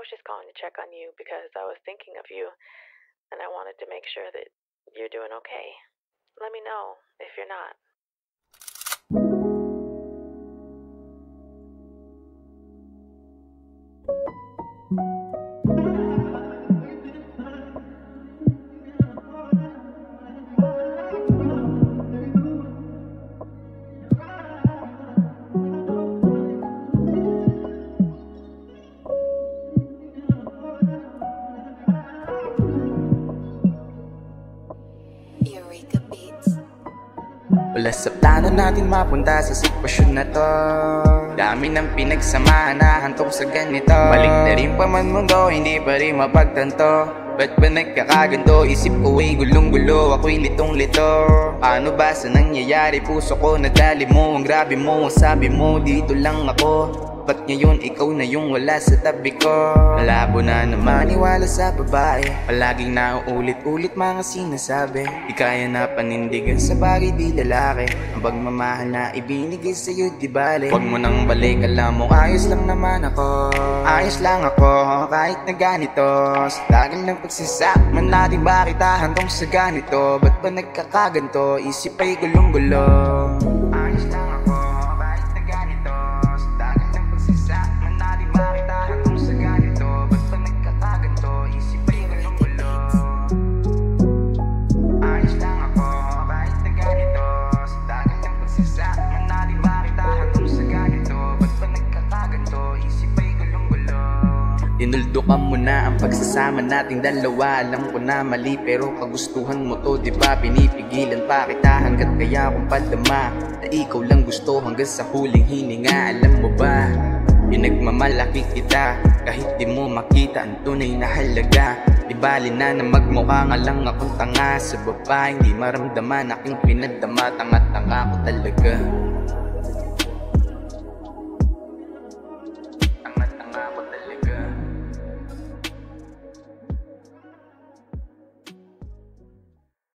was just calling to check on you because I was thinking of you and I wanted to make sure that you're doing okay. Let me know if you're not. Wala sa plano natin mapunta sa sitwasyon na to. Dami ng pinagsamahan na hantong sa ganito. Balik na rin pa man mundo, hindi pa rin mapagtanto. Ba't ba nagkakaganto? Isip ko ay gulong-gulo, ako'y litong-lito. Paano ba sa nangyayari? Puso ko nadali mo, ang grabe mo, ang sabi mo, dito lang ako. Ba't ngayon ikaw na yung wala sa tabi ko? Malabo na maniwala sa babae, palaging nauulit-ulit mga sinasabi. Di kaya na panindigan sa bagay di lalaki. Ang pagmamahal na ibinigay sa'yo di bale. Huwag mo nang balik, alam mo ayos lang naman ako. Ayos lang ako kahit na ganito. Sa tagal ng pagsasama natin bakit hantong sa ganito? Ba't ba nagkakaganto? Isip ay gulong-gulo. Ayos lang ako kahit na ganito. Sa tagal ng pagsasama natin bakit hantong sa ganito? Ba't ba nagkakaganto? Isip ay gulong-gulo. Ayos lang ako kahit na ganito. Sa tagal ng pagsasama natin bakit hantong sa ganito? Ba't ba nagkakaganto? Isip ay gulong-gulo. Tinuldukan mo na ang pagsasama nating dalawa. Alam ko na mali pero kagustuhan mo to, diba? Pinipigilan pa kita hanggat kaya akong padama na ikaw lang gusto hanggang sa huling hininga. Alam mo ba, pinagmamalaki kita kahit di mo makita ang tunay na halaga. Di bali na magmukha nga lang akong tanga sa babaeng di maramdaman aking pinagdama. Tanga-tanga ko talaga.